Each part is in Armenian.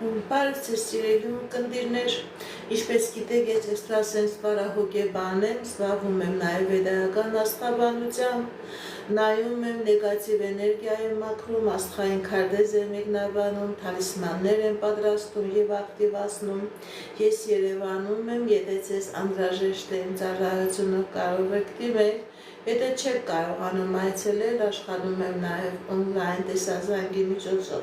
Բարև ձեզ սիրելի կնդիրներ, ինչպես գիտեք, ես էքստրասենս պարահոգեբան եմ, զբաղվում եմ նաև վեդայական աստղաբանությամբ, նայում եմ նեգատիվ էներգիա եմ մաքրում, աստղային քարտեզ եմ մեկնաբանում, թալիսմաններ եմ պատրաստում եւ ակտիվացնում։ Ես Երևանում եմ, եթե ձեզ անհրաժեշտ է իմ ծառայությունը կարող եք դիմել, եթե չեք կարողանում այցելել, աշխատում եմ նաև օնլայն տեսազանգի միջոցով։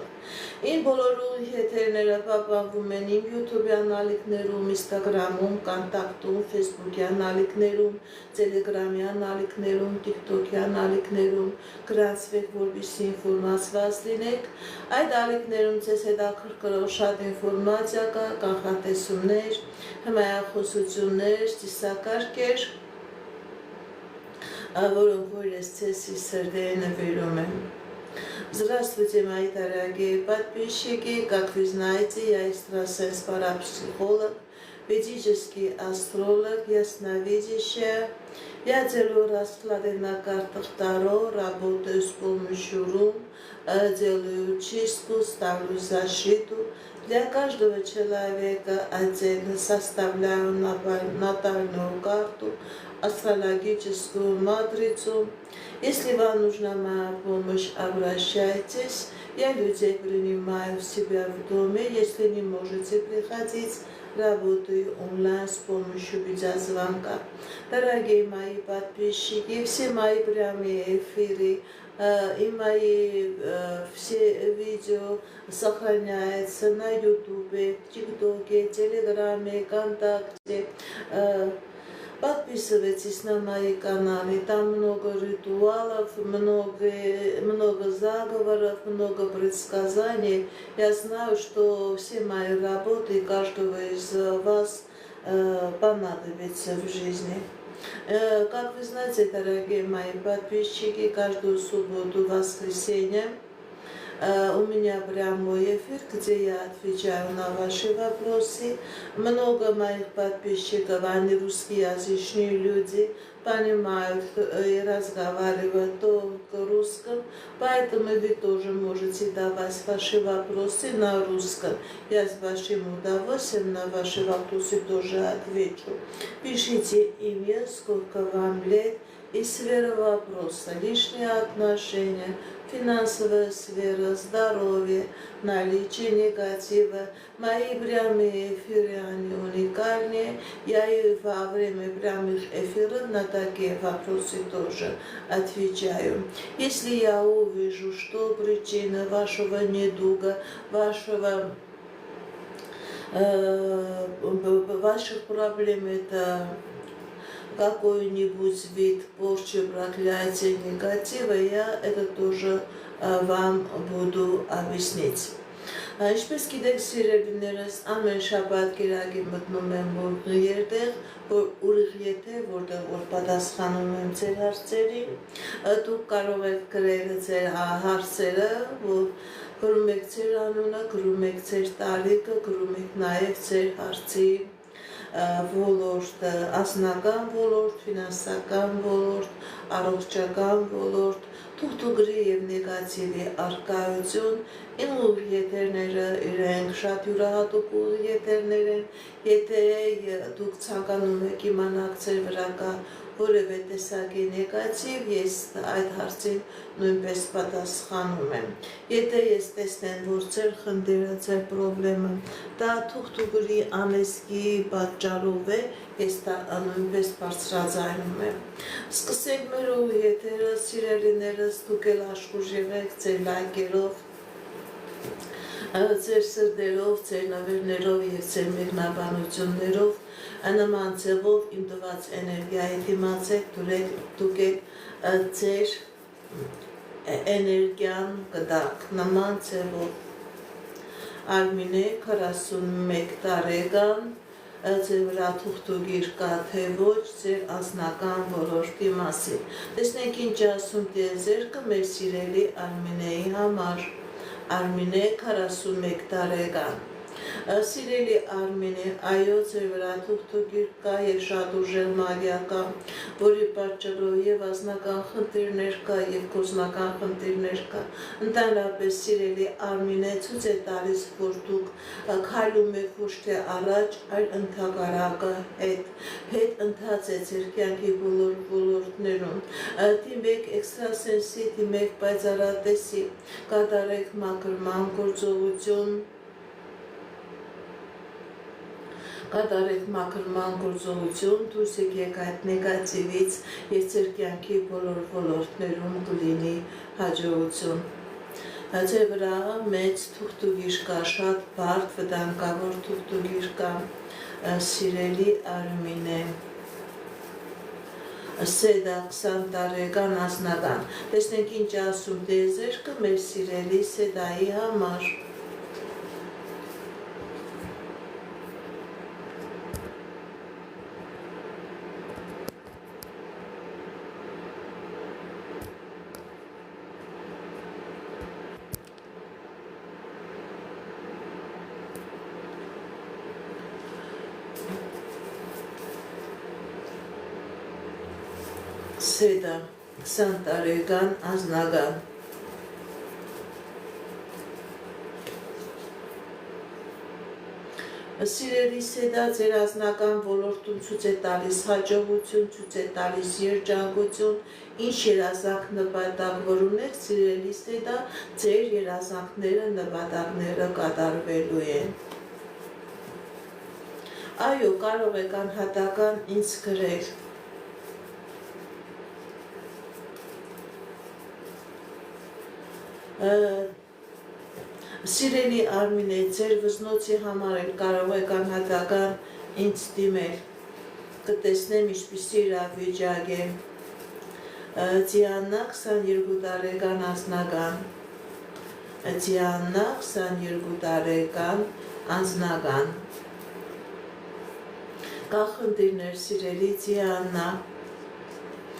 Իմ բոլոր եթերները պահպանվում են իմ YouTube-յան ալիքներում, Instagram-ում, Կոնտակտում, Facebook-յան ալիքներում, Telegram-յան ալիքներում, TikTok-յան ալիքներում, գրանցվեք, որպեսզի ինֆորմացված լինեք։ Այդ ալիքներում ձեզ հետաքրքրող շատ ինֆորմացիա կա, կանխատեսումներ, հմայախոսություններ, ծիսակարգեր, որոնք որ ես ձեզ սրտերը նվիրում եմ։ Здравствуйте, мои дорогие подписчики! Как вы знаете, я экстрасенс-парапсихолог, ведический астролог, ясновидящая. Я делаю расклады на картах Таро, работаю с помощью рун, делаю чистку, ставлю защиту. Для каждого человека отдельно составляю натальную карту, астрологическую матрицу. Если вам нужна моя помощь, обращайтесь. Я людей принимаю в себя в доме. Если не можете приходить, работаю онлайн с помощью видеозвонка. Дорогие мои подписчики, все мои прямые эфиры и мои все видео сохраняются на YouTube, ТикТоке, Телеграме, ВКонтакте. Подписывайтесь на мои каналы, там много ритуалов, много заговоров, много предсказаний. Я знаю, что все мои работы каждого из вас понадобятся в жизни. Как вы знаете, дорогие мои подписчики, каждую субботу, воскресенье у меня прямой эфир, где я отвечаю на ваши вопросы. Много моих подписчиков, они русскоязычные люди, понимают и разговаривают только русском, поэтому вы тоже можете давать ваши вопросы на русском. Я с вашим удовольствием на ваши вопросы тоже отвечу. Пишите имя, сколько вам лет и сфера вопроса, личные отношения, финансовая сфера, здоровье, наличие негатива. Мои прямые эфиры, они уникальные. Я и во время прямых эфиров на такие вопросы тоже отвечаю. Если я увижу, что причина вашего недуга, ваших проблем это какой-нибудь вид порчи, проклятия, негатива, я это тоже вам буду объяснить. Ինչպես գիտեք, սիրելիներս, ամեն շաբաթ կիրակի մտնում եմ որ երտեղ, որ ուրիշ եթե, որտեղ որ պատասխանում եմ ձեր հարցերին, դուք կարող եք գրել ձեր հարցերը, որ գրում եք ձեր անունը, գրում եք ձեր տարիքը, գրում եք նաև ձեր հարցի ոլորտ, ասնական ոլորտ, ֆինանսական ոլորտ, առողջական ոլորտ, թուղթուգրի և նեգատիվի արկայություն, իմ եթերները իրենք շատ յուրահատուկ եթերներ են, եթե դուք ցանկանում եք իմանալ ձեր վրա կա որևէ տեսակի նեգատիվ, ես այդ հարցին նույնպես պատասխանում եմ։ Եթե ես տեսնեմ, որ ձեր խնդիրը, ձեր պրոբլեմը դա թուղթուգրի անեզգի պատճառով է, ես դա նույնպես բարձրաձայնում եմ։ Սկսենք մեր եթերը, սիրելիներս, դուք էլ աշխուժ եղեք ձեր լայքերով, ձեր սրտերով, ձեր նվերներով և ձեր մեկնաբանություններով, նման ձևով իմ տված էներգիայի դիմացեք, դուք եք ձեր էներգիան կդակ, նման ձևով։ Արմինե 41 տարեկան, ձեր վրա թուղթուգիր կա թե ոչ, ձեր անձնական ոլորտի մասին։ Տեսնենք ինչ ասում տիեզերքը մեր սիրելի Արմինեի համար։ Արմինե 41 տարեկան։ Սիրելի Արմինե, այո, ձեր վրա թուղթուկիր կա եւ շատ ուժեղ մագիա կա, որի պատճառով եւ ազնական խնդիրներ կա եւ գործնական խնդիրներ կա։ Ընդհանրապես սիրելի Արմինե, ցույց է տալիս, որ դուք քայլում եք ոչ թե առաջ, այլ ընդհակառակը հետ ընթաց է ձեր կյանքի բոլոր ոլորտներում։ Դիմեք էքստրասենսի, դիմեք պայծառատեսի, կատարեք մաքրման գործողություն, կատարեք մաքրման գործողություն, դուրս եկեք այդ նեգատիվից եւ ձեր կյանքի բոլոր ոլորտներում կլինի հաջողություն։ Ձեր վրա մեծ թուղթուկիր կա, շատ բարդ վտանգավոր թուղթուկիր կա, սիրելի Արմինե։ Սեդա 20 տարեկան անձնական։ Տեսնենք ինչ ասում դեզերքը մեր սիրելի Սեդայի համար։ Սեդա 20 տարեկան անձնական։ Սիրելի Սեդա, ձեր անձնական ոլորտում ցույց է տալիս հաջողություն, ցույց է տալիս երջանկություն, ինչ երազանք նպատակ որ ունեք, սիրելի Սեդա, ձեր երազանքները, նպատակները կատարվելու են։ Այո, կարող եք անհատական ինձ գրել։ Սիրելի Արմինե, ձեր վզնոցի համար էլ կարող եք անհատական ինձ դիմել, կտեսնեմ ինչպիսի իրավիճակ է։ Դիանա 22 տարեկան անձնական, Դիանա 22 տարեկան անձնական, կա խնդիրներ սիրելի Դիանա,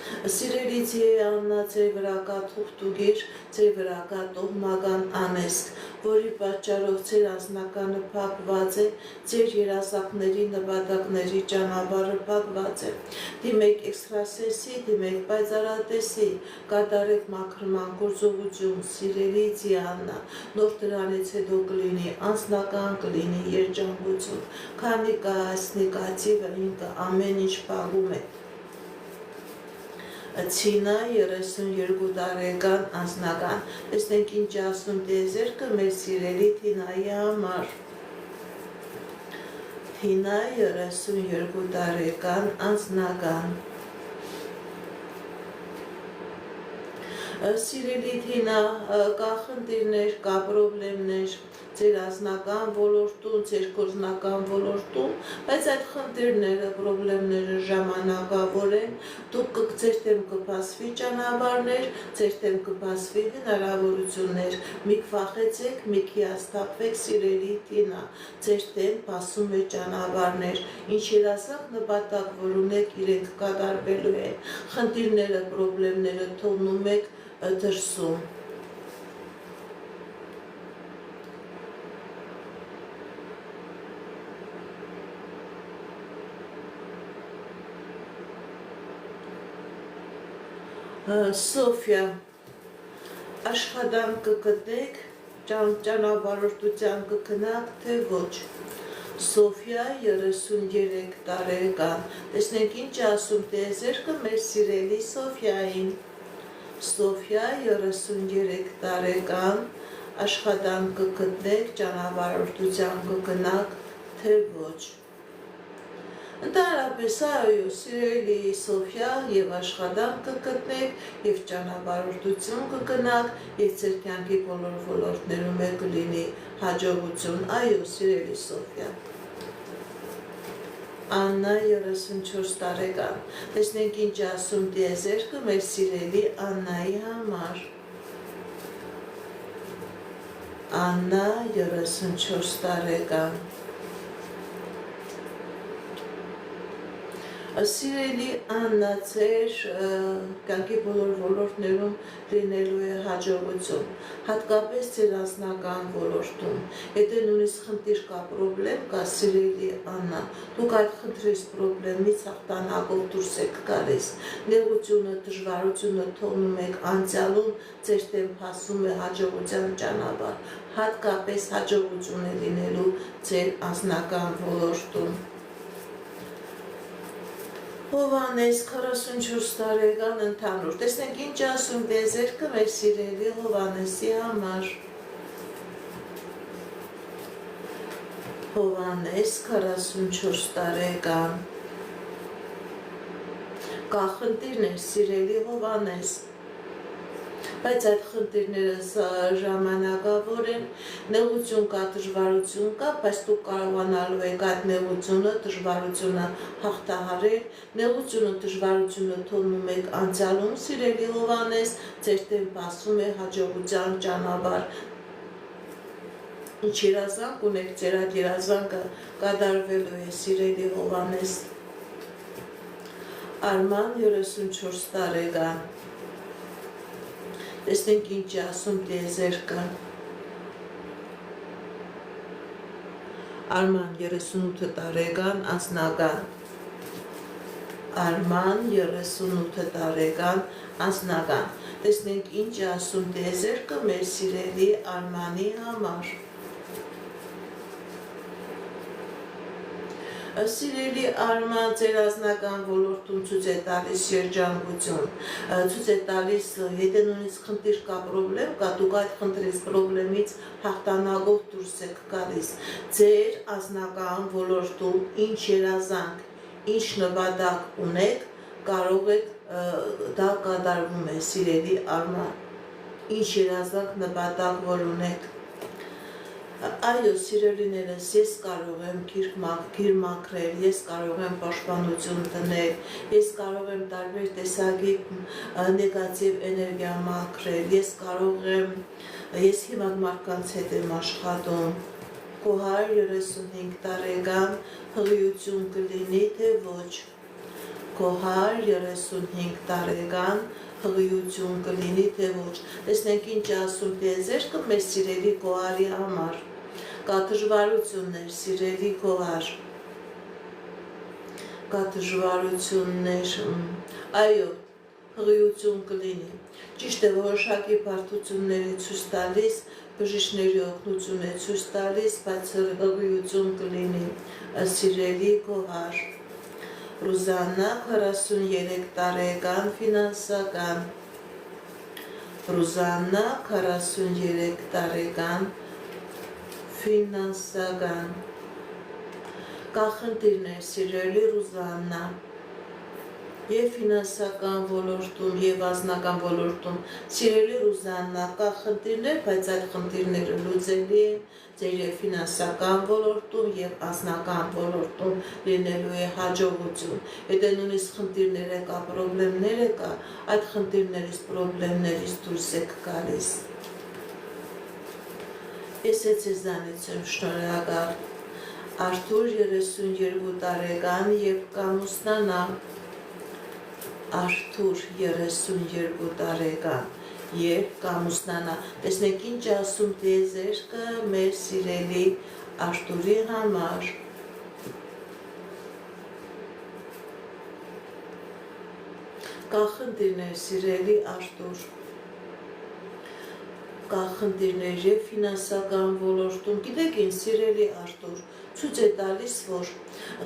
Սիրելի Դիանա, ձեր վրա կա թուղթուկիր, ձեր վրա կա տոհմական անեսք, որի պատճառով ձեր անձնականը փակված է, ձեր երազանքների, նպատակների ճանապարհը փակված է։ Դիմեք էքստրասենսի, դիմեք պայծառատեսի, կատարեք մաքրման գործողություն, սիրելի Դիանա, նոր դրանից հետո կլինի անձնական, կլինի երջանկություն, քանի կա այս նեգատիվը, ինքը ամեն ինչ փակում է։ Ցինա 32 տարեկան անձնական։ Տեսնենք ինչ ասում դեզերքը մեր սիրելի Թինայի համար։ Թինա 32 տարեկան անձնական։ Սիրելի Թինա, կա խնդիրներ, կա պրոբլեմներ ձեր անձնական ոլորտում, ձեր գործնական ոլորտում, բայց այդ խնդիրները, պրոբլեմները ժամանակավոր են, դուք ձեր դեմ կբացվի ճանապարհներ, ձեր դեմ կբացվի հնարավորություններ, մի քվախեցեք, մի հիասթափվեք, սիրելի Թինա, ձեր դեմ բացում է ճանապարհներ, ինչ երազանք նպատակ որ ունեք, իրենք կատարվելու են, խնդիրները, պրոբլեմները թողնում եք դրսում։ Սոֆիա, աշխատանք կգտնեք, ճանապարհորդության կգնաք, թե ոչ։ Սոֆիա 33 տարեկան։ Տեսնենք ինչ ասում տեզերքը մեր սիրելի Սոֆիային։ Սոֆիա 33 տարեկան, աշխատանք կգտնեք, ճանապարհորդության կգնաք, թե ոչ։ Ընդհանրապես այո, սիրելի Սոֆիա, եւ աշխատանք կգտնեք, եւ ճանապարհորդություն կգնաք, եւ ձեր կյանքի բոլոր ոլորտներում կլինի հաջողություն, այո, սիրելի Սոֆիա։ Աննա 34 տարեկան։ Տեսնենք ինչ ասում դիեզերքը մեր սիրելի Աննայի համար։ Աննա 34 տարեկան։ Սիրելի Աննա, ձեր կյանքի բոլոր ոլորտներում լինելու է հաջողություն, հատկապես ձեր անձնական ոլորտում։ Եթե նույնիսկ խնդիր կա, պրոբլեմ կա, սիրելի Աննա, դուք այդ խնդրից պրոբլեմից հաղթանակով դուրս եք գալիս։ Նեղությունը, դժվարությունը թողնում եք անցյալում, ձեր դեմ փասում է հաջողության ճանապարհ, հատկապես հաջողություն է լինելու ձեր անձնական ոլորտում։ Հովհաննես 44 տարեկան ընդհանուր։ Տեսնենք ինչ ասում դեզերքը մեր սիրելի Հովհաննեսի համար։ Հովհաննես 44 տարեկան։ Կա խնդիրներ, սիրելի Հովհաննես, բայց այդ խնդիրները ժամանակավոր են, նեղություն կա, դժվարություն կա, բայց դուք կարողանալու եք այդ նեղությունը, դժվարությունը հաղթահարել, նեղությունը, դժվարությունը թողնում եք անցյալում, սիրելի Հովհաննես, ձեր դեմ փասում է հաջողության ճանապարհ։ Ինչ երազանք ունեք, ձեր այդ երազանքը կատարվելու է, սիրելի Հովհաննես։ Արման 34 տարեկան։ Տեսնենք ինչ ասում դեզերքը։ Արման 38 տարեկան, անձնական։ Արման 38 տարեկան, անձնական։ Տեսնենք ինչ ասում դեզերքը մեր սիրելի Արմանի համար։ Սիրելի Արման, ձեր անձնական ոլորտում ցույց է տալիս երջանկություն, ցույց է տալիս, եթե նույնիսկ խնդիր կա, պրոբլեմ կա, դուք այդ խնդրից, պրոբլեմից հաղթանակով դուրս եք գալիս։ Ձեր անձնական ոլորտում ինչ երազանք, ինչ նպատակ ունեք, կարող եք դա կատարվում է, սիրելի Արման։ Ինչ երազանք, նպատակ, որ ունեք։ Այո, սիրելիներս, ես կարող եմ գիր մաքրել, ես կարող եմ պաշտպանություն դնել, ես կարող եմ տարբեր տեսակի նեգատիվ էներգիա մաքրել, ես հիմա մարդկանց հետ եմ աշխատում, քո 135 տարեկան հղիություն կլինի, թե ոչ, քո 135 տարեկան հղիություն կլինի, թե ոչ, տեսնենք ինչ ասում դեզերքը մեր սիրելի Գոհարի համար, կա դժվարություններ, սիրելի Գոհար, կա դժվարություններ, այո, հղիություն կլինի, ճիշտ է, որոշակի բարդությունների ցույց տալիս, բժիշկների օգնություն է ցույց տալիս, բայց հղիություն կլինի, սիրելի Գոհար։ Ռուզաննա 43 տարեկան, ֆինանսական։ Ռուզաննա 43 տարեկան, ֆինանսական։ Կա խնդիրներ, սիրելի Ռուզաննա, եւ ֆինանսական ոլորտում եւ անձնական ոլորտում, սիրելի Ռուզաննա, կա խնդիրներ, բայց այդ խնդիրները լուծելի են ձեր եւ ֆինանսական ոլորտում եւ անձնական ոլորտում լինելու է հաջողություն։ Եթե նույնիսկ խնդիրներ կա, պրոբլեմներ կա, այդ խնդիրներից, պրոբլեմներից դուրս եք գալիս։ Ես ձեզանից եմ շնորհակալ։ Արթուր 32 տարեկան եւ կամուսնանա։ Արթուր 32 տարեկան եւ կամուսնանա։ Տեսնենք ինչ ասում դեզերքը մեր սիրելի Արթուրի համար։ Կա խնդիրներ, սիրելի Արթուր, կա խնդիրներ եւ ֆինանսական ոլորտում, գիտեք ինչ, սիրելի Արթուր, ցույց է տալիս, որ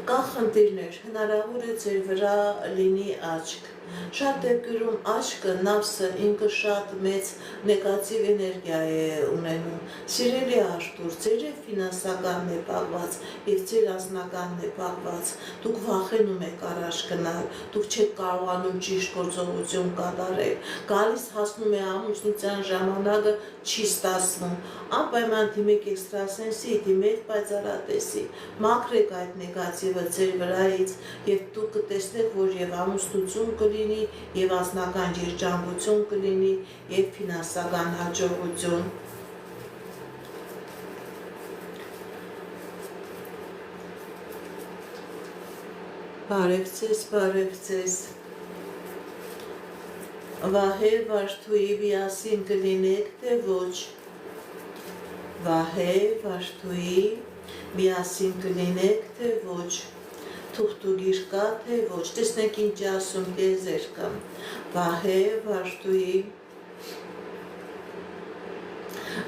կա խնդիրներ, հնարավոր է ձեր վրա լինի աչք։ Շատ դեպքերում աչքը, նավսը ինքը շատ մեծ նեգատիվ էներգիա է ունենում։ Սիրելի Արթուր, ձեր ֆինանսականն է պահված եւ ձեր անձնականն է պահված։ Դուք վախենում եք առաջ գնալ, դուք չեք կարողանում ճիշտ գործողություն կատարել։ Գալիս հասնում է ամուսնության ժամանակը չի ստացվում։ Անպայման դիմեք էքստրասենսի, դիմեք պայծառատեսի, մաքրեք այդ նեգատիվը ձեր վրայից եւ դուք կտեսնեք, որ եւ ամուսնություն կլինի, եւ անձնական երջանկություն կլինի, եւ ֆինանսական հաջողություն։ Բարևձեզ, Վահե վարդուի միասին կլինեք, թե ոչ, Վահե վարդուի միասին կլինեք, թե ոչ, թուղթուգիր կա, թե ոչ, տեսնեք ինչ ասում տեզեր կա, Վահե վարդուի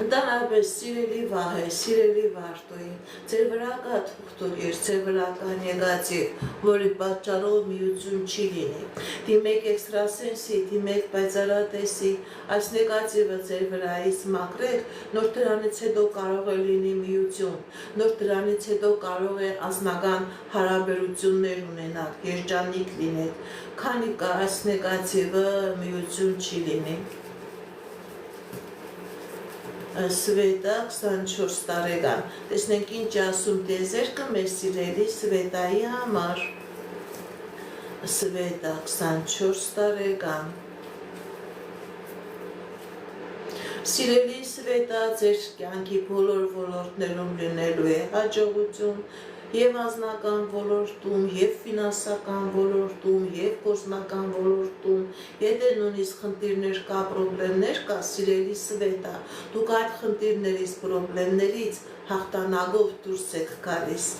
Ընդհանրապես սիրելի Վահե, սիրելի Վարդուի, ձեր վրա կա թուղթուգիր, ձեր վրա կա նեգատիվ, որի պատճառով միություն չի լինի։ Դիմեք էքստրասենսի, դիմեք պայծառատեսի, այս նեգատիվը ձեր վրայից մաքրեք, նոր դրանից հետո կարող է լինի միություն, նոր դրանից հետո կարող է անձնական հարաբերություններ ունենալ, երջանիկ լինեք, քանի կա այս նեգատիվը միություն չի լինի։ Սվետա 24 տարեկան, տեսնենք ինչ ասում տեզերքը մեր սիրելի Սվետայի համար, Սվետա 24 տարեկան, Սիրելի Սվետա, ձեր կյանքի բոլոր ոլորտներում լինելու է հաջողություն, և անձնական ոլորտում, և ֆինանսական ոլորտում, և գործնական ոլորտում, եթե նույնիսկ խնդիրներ կա, պրոբլեմներ կա, սիրելի Սվետա, դուք այդ խնդիրներից, պրոբլեմներից հաղթանակով դուրս եք գալիս։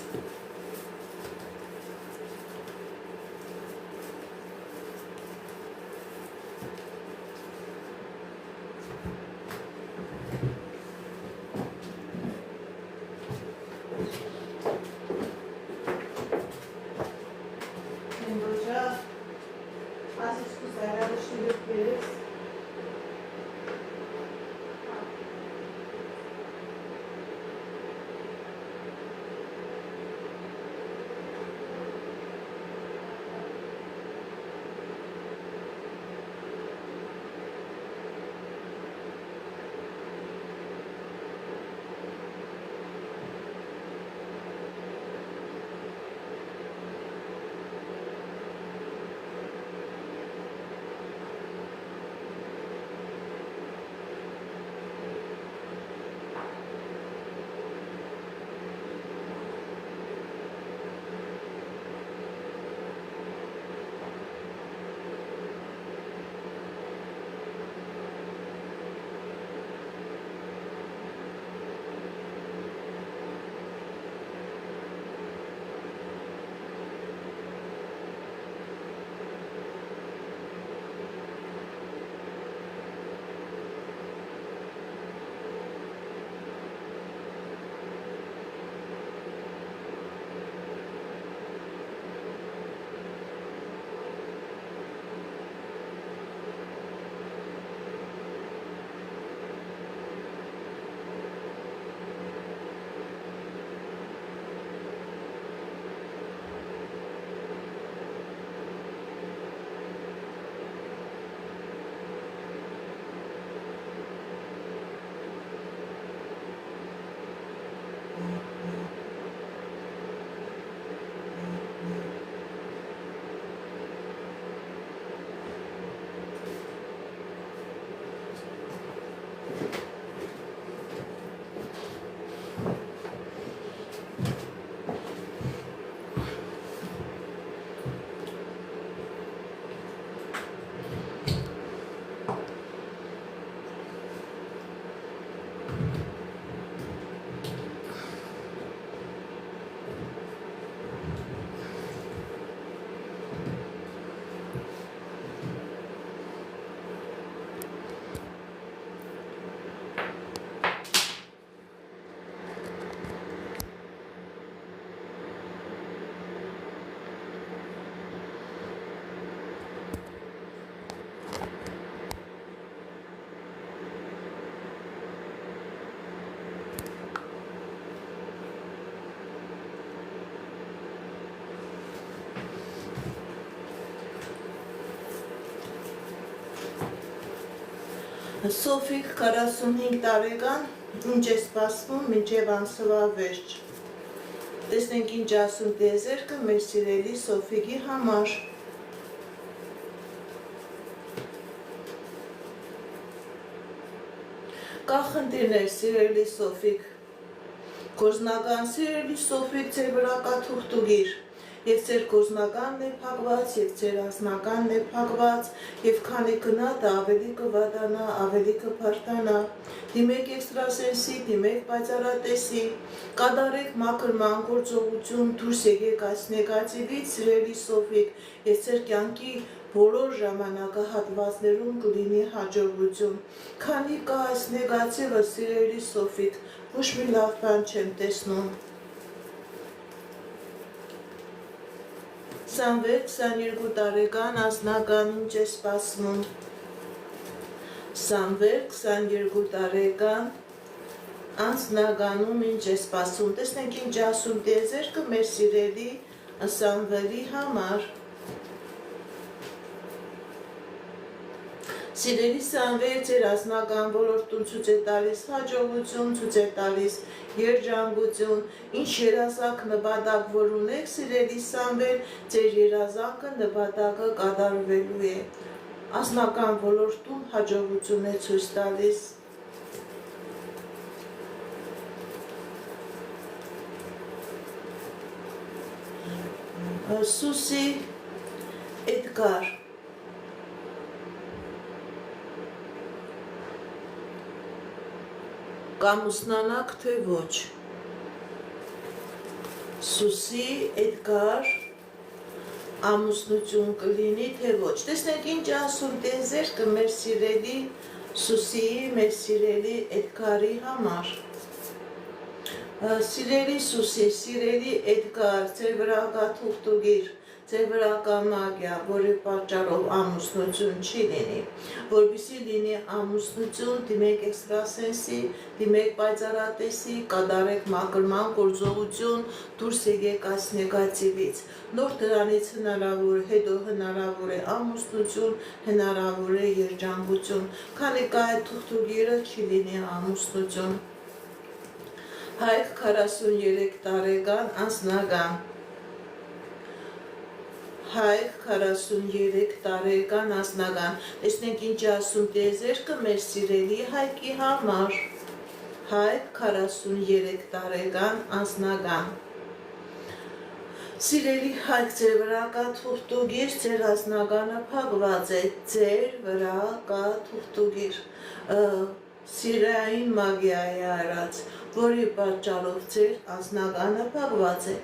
Սոֆիկ 45 տարեկան, ինչ է սպասվում մինչև ամսվա վերջ։ Տեսնենք ինչ ասում տեզերքը մեր սիրելի Սոֆիկի համար։ Կա խնդիրներ, սիրելի Սոֆիկ, գործնական սիրելի Սոֆիկ, ձեր վրա կա թուղթուգիր, եւ ձեր գործնականն է փակված, եւ ձեր անձնականն է փակված, եւ քանի գնա դա ավելի կվատանա, ավելի կփարտանա։ Դիմեք էքստրասենսի, դիմեք պայծառատեսի, կատարեք մաքրման գործողություն, դուրս եկեք այս նեգատիվից, սիրելի Սոֆիկ, եւ ձեր կյանքի բոլոր ժամանակահատվածներում կլինի հաջողություն։ Քանի կա այս նեգատիվը, սիրելի Սոֆիկ, ոչ մի լավ բան չեմ տեսնում։ 26-22 տարեկան անձնական ինչ է սպասվում։ 26-22 տարեկան անձնագանում ինչ է սպասում։ Տեսնենք ինչ ասում տիեզերքը մեր սիրելի Սամվելի համար։ Սիրելի Սամվել, ձեր անձնական ոլորտում ցույց է տալիս հաջողություն, ցույց է տալիս երջանկություն, ինչ երազանք նպատակ որ ունեք, սիրելի Սամվել, ձեր երազանքը նպատակը կատարվելու է։ Անձնական ոլորտում հաջողություն է ցույց տալիս։ Սուսի Էդգար Կամուսնանաք թե ոչ։ Սուսի Էդգար ամուսնություն կլինի թե ոչ։ Տեսնենք ինչ ասում տիեզերքը մեր սիրելի Սուսիի, մեր սիրելի Էդգարի համար։ Սիրելի Սուսի, սիրելի Էդգար, ձեր վրա կա թուղթուգիր, ձեր վրա կա մագիա, որի պատճառով ամուսնություն չի լինի։ Որպեսզի լինի ամուսնություն, դիմեք էքստրասենսի, դիմեք պայծառատեսի, կատարեք մաքրման գործողություն, դուրս եկեք այս նեգատիվից։ Նոր դրանից հնարավոր է, հետո հնարավոր է ամուսնություն, հնարավոր է երջանկություն։ Քանի կա այդ թուղթուգիրը, չի լինի ամուսնություն։ Հայք 43 տարեկան անձնական։ Հայք 43 տարեկան անձնական։ Տեսնենք ինչ ասում տիեզերքը մեր սիրելի Հայկի համար։ Հայք 43 տարեկան անձնական։ Սիրելի Հայք, ձեր վրա կա թուղթուգիր, ձեր անձնականը փակված է, ձեր վրա կա թուղթուգիր, սիրային մագիա է արած, որի պատճառով ձեր անձնականը փակված է։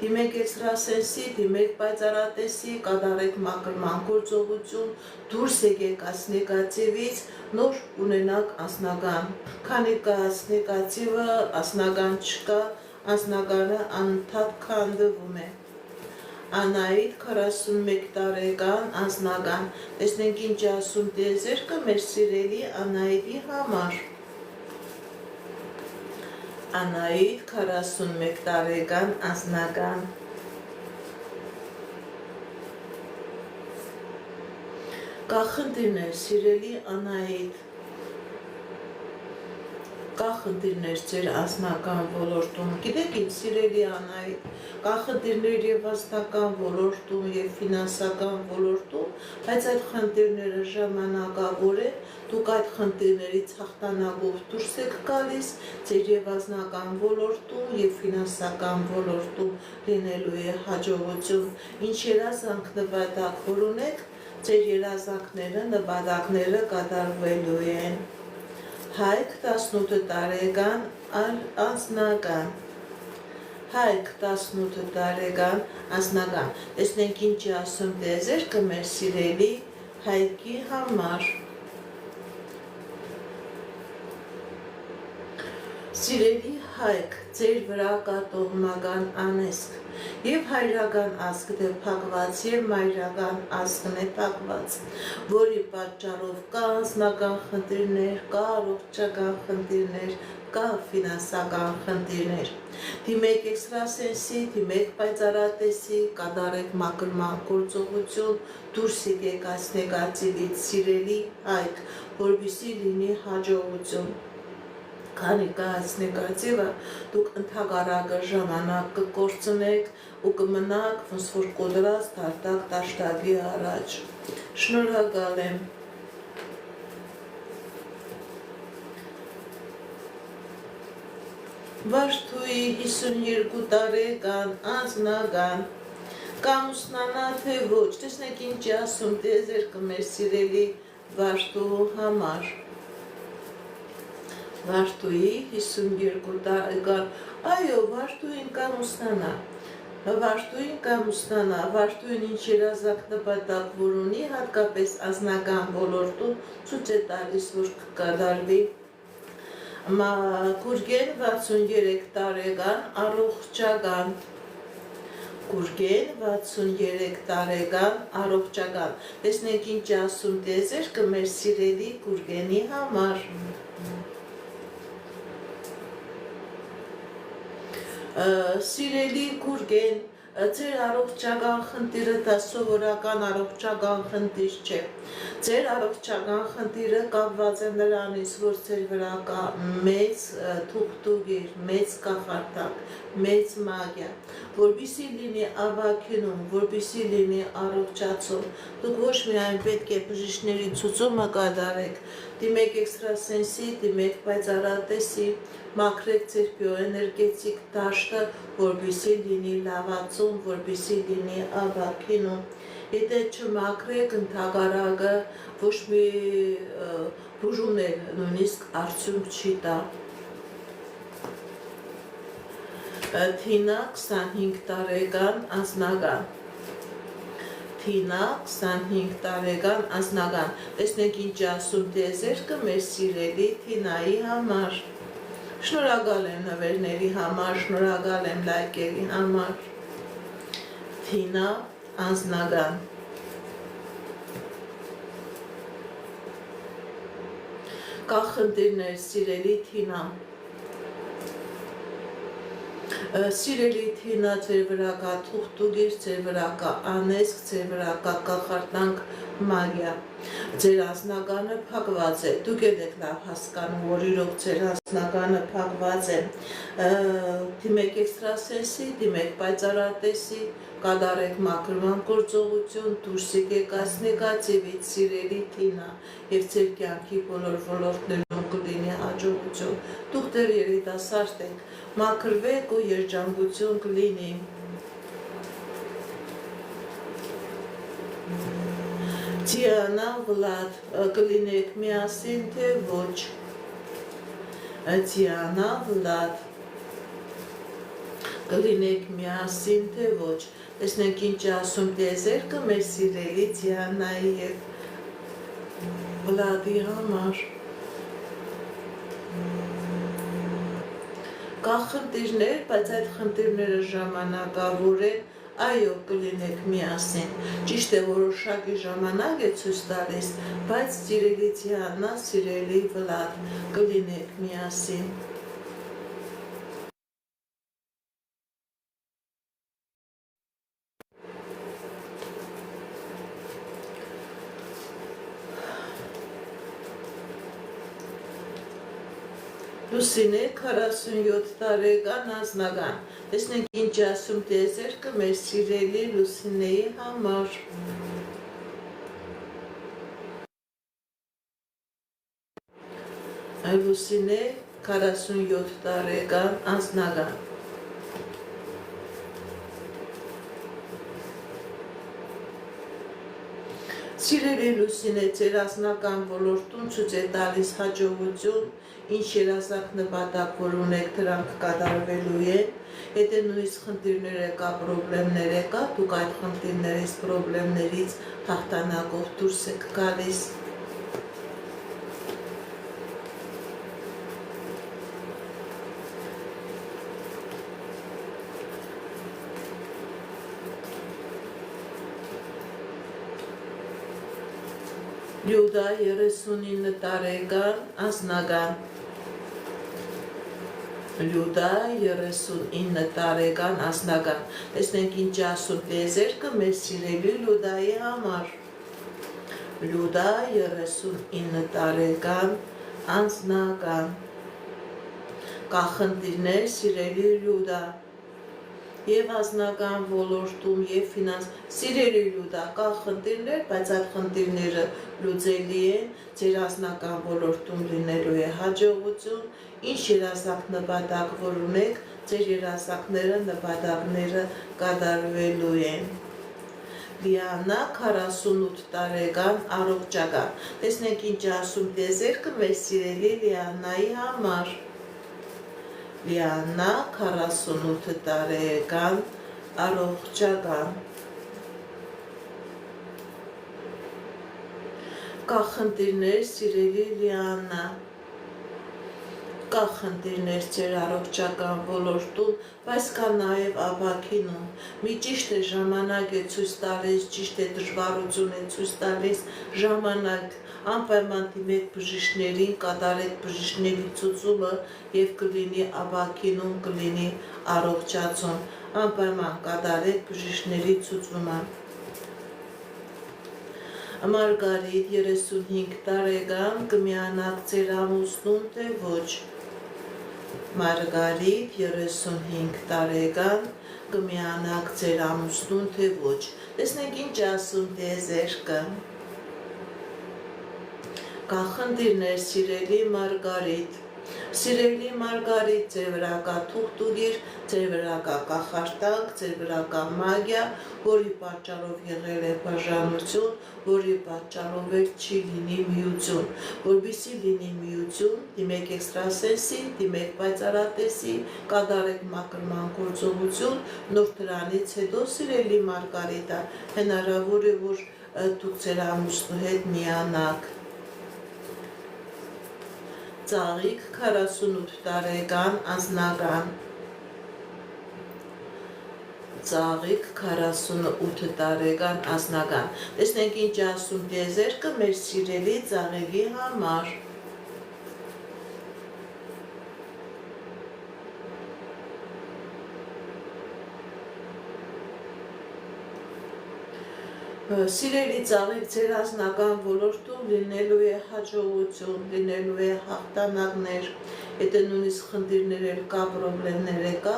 Դիմեք էքստրասենսի, դիմեք պայծառատեսի, կատարեք մաքրման գործողություն, դուրս եկեք այս նեգատիվից, նոր ունենաք անձնական։ Քանի կա այս նեգատիվը, անձնական չկա, անձնականը անընդհատ քանդվում է։ Անահիտ 41 տարեկան անձնական։ Տեսնենք ինչ ասում տիեզերքը մեր սիրելի Անահիտի համար։ Անահիտ 41 տարեկան անձնական։ Կա խնդիրներ, սիրելի Անահիտ։ Կա խնդիրներ ձեր անձնական ոլորտում, գիտեք ինչ սիրելի Անահիտ, կա խնդիրներ եւ անձնական ոլորտում եւ ֆինանսական ոլորտում, բայց այդ խնդիրները ժամանակավոր է, դուք այդ խնդիրներից հաղթանակով դուրս եք գալիս, ձեր եւ անձնական ոլորտում եւ ֆինանսական ոլորտում լինելու է հաջողություն, ինչ երազանք նպատակ որ ունեք, ձեր երազանքները, նպատակները կատարվելու են։ Հայք 18 տարեկան անձնական։ Հայք 18 տարեկան անձնական։ Տեսնենք ինչ ասում տիեզերքը մեր սիրելի Հայկի համար։ Սիրելի Հայք, ձեր վրա կա տոհմական անեզք, եւ հայրական ազգն է փակված, եւ մայրական ազգն է փակված, որի պատճառով կա անձնական խնդիրներ, կա առողջական խնդիրներ, կա ֆինանսական խնդիրներ։ Դիմեք էքստրասենսի, դիմեք պայծառատեսի, կատարեք մաքրման գործողություն, դուրս եկեք այս նեգատիվից, սիրելի Հայք, որպեսզի լինի հաջողություն։ Քանի կա այս նեգատիվը, դուք ընդհակառակը ժամանակ կկորցնեք ու կմնաք ոնց որ կոտրած դարտակ տաշտակի առաջ։ Շնորհակալ եմ։ Վարդուի 52 տարեկան անձնական։ կամ ուսնանա, թե ոչ, տեսնեք ինչ ասում տիեզերքը մեր սիրելի Վարդու համար։ Վարդուի 52 տարեկան, այո, Վարդուին կամ ուսնանա, Վարդուին կամ ուսնանա, Վարդուին ինչ երազակ նպատակ որ ունի, հատկապես անձնական ոլորտում ցույց է տալիս, որ կկատարվի։ Գուրգեն 63 տարեկան, առողջական, Գուրգեն 63 տարեկան, առողջական, տեսնենք ինչ ասում տիեզերքը մեր սիրելի Գուրգենի համար։ Սիրելի Գուրգեն, ձեր առողջական խնդիրը դա սովորական առողջական խնդիր չէ։ Ձեր առողջական խնդիրը կապված է նրանից, որ ձեր վրա կա մեծ թուղթուղիր, մեծ կախարդակ, մեծ մագիա, որպեսզի լինի ավագինում, որպեսզի լինի առողջացում, դուք ոչ միայն պետք է բժիշկների ցուցումը կատարեք, դիմեք էքստրասենսի, դիմեք պայծառատեսի, մաքրեք ձեր բիոէներգետիկ դաշտը, որպեսզի լինի լավացում, որպեսզի լինի ավագինում։ Եթե չմաքրեք ընդհակառակը ոչ մի բուժում էլ նույնիսկ արդյունք չի տա։ Թինա 25 տարեկան անձնական, Թինա 25 տարեկան անձնական, տեսնենք ինչ ասում տիեզերքը մեր սիրելի Թինայի համար։ Շնորհակալ եմ նվերների համար, շնորհակալ եմ լայքերի համար։ Թինա անձնական, կա խնդիրներ սիրելի Թինա, Սիրելի Թինա, ձեր վրա կա թուղթուղիր, ձեր վրա կա անեզք, ձեր վրա կա կախարդանք մագիա, ձեր անձնականը փակված է, դուք եք լավ հասկանում, որ իրոք ձեր անձնականը փակված է, դիմեք էքստրասենսի, դիմեք պայծառատեսի, կատարեք մաքրման գործողություն, դուրս եկեք այս նեգատիվից, սիրելի Թինա, եւ ձեր կյանքի բոլոր ոլորտներում կլինի հաջողություն, դուք դեռ երիտասարդ եք, մաքրվեք ու երջանկություն կլինի։ Դիանա Վլադ, կլինեք միասին, թե ոչ։ Դիանա Վլադ, կլինեք միասին, թե ոչ։ Տեսնենք ինչ ասում տիեզերքը մեր սիրելի Դիանայի եւ Վլադի համար։ Կա խնդիրներ, բայց այդ խնդիրները ժամանակավոր են, այո, կլինեք միասին։ Ճիշտ է, որոշակի ժամանակ է ցույց տալիս, բայց սիրելի Դիանա, սիրելի Վլադ, կլինեք միասին։ Լուսինե 47 տարեկան անձնական, տեսնենք ինչ ասում տիեզերքը մեր սիրելի Լուսինեի համար։ Լուսինե 47 տարեկան անձնական, Սիրելի Լուսինե, ձեր անձնական ոլորտում ցույց է տալիս հաջողություն, ինչ երազանք նպատակ որ ունեք, դրանք կատարվելու են, եթե նույնիսկ խնդիրներ կա, պրոբլեմներ կա, դուք այդ խնդիրներից, պրոբլեմներից հաղթանակով դուրս եք գալիս։ Լյուդա 39 տարեկան անձնական, Լյուդա 39 տարեկան անձնական, տեսնենք ինչ ասում տիեզերքը մեր սիրելի Լյուդայի համար։ Լյուդա 39 տարեկան անձնական, կա խնդիրներ սիրելի Լյուդա, եւ անձնական ոլորտում եւ ֆինանս, սիրելի Լյուդա, կա խնդիրներ, բայց այդ խնդիրները լուծելի են, ձեր անձնական ոլորտում լինելու է հաջողություն, ինչ երազանք նպատակ որ ունեք, ձեր երազանքները, նպատակները կատարվելու են։ Լիանա 48 տարեկան առողջական։ Տեսնենք ինչ ասում տեզերքը մեր սիրելի Լիանայի համար։ Լիանա 48 տարեկան առողջական։ Կա խնդիրներ սիրելի Լիանա, կա խնդիրներ ձեր առողջական ոլորտում, բայց կա նաև ապակինում։ Մի ճիշտ է ժամանակ է ցույց տալիս, ճիշտ է դժվարություն է ցույց տալիս, ժամանակ անպայման դիմեք բժիշկներին, կատարեք բժիշկների ցուցումը եւ կլինի ապակինում, կլինի առողջացում, անպայման կատարեք բժիշկների ցուցումը։ Մարգարիտ 35 տարեկան կմիանաք ձեր ամուսնուն թե ոչ։ Մարգարիտ 35 տարեկան կմիանաք ձեր ամուսնուն թե ոչ։ Տեսնենք ինչ ասում տեզերքը։ Կա խնդիրներ սիրելի Մարգարիտ։ Սիրելի Մարգարիտ, ձեր վրա կա թուղթուգիր, ձեր վրա կա կախարդանք, ձեր վրա կա մագիա, որի պատճառով եղել է բաժանություն, որի պատճառով էլ չի լինի միություն, որպեսզի լինի միություն, դիմեք էքստրասենսի, դիմեք պայծառատեսի, կատարեք մաքրման գործողություն, նոր դրանից հետո սիրելի Մարգարիտա, հնարավոր է որ դուք ձեր ամուսնու հետ միանաք։ Ծաղիկ 48 տարեկան անձնական։ Ծաղիկ 48 տարեկան անձնական։ Տեսնենք ինչ ասում տեզերքը մեր սիրելի ծաղիկի համար։ Սիրելի ծաղիկ, ձեր անձնական ոլորտում լինելու է հաջողություն, լինելու է հաղթանակներ, եթե նույնիսկ խնդիրներ էլ կա, պրոբլեմներ է կա,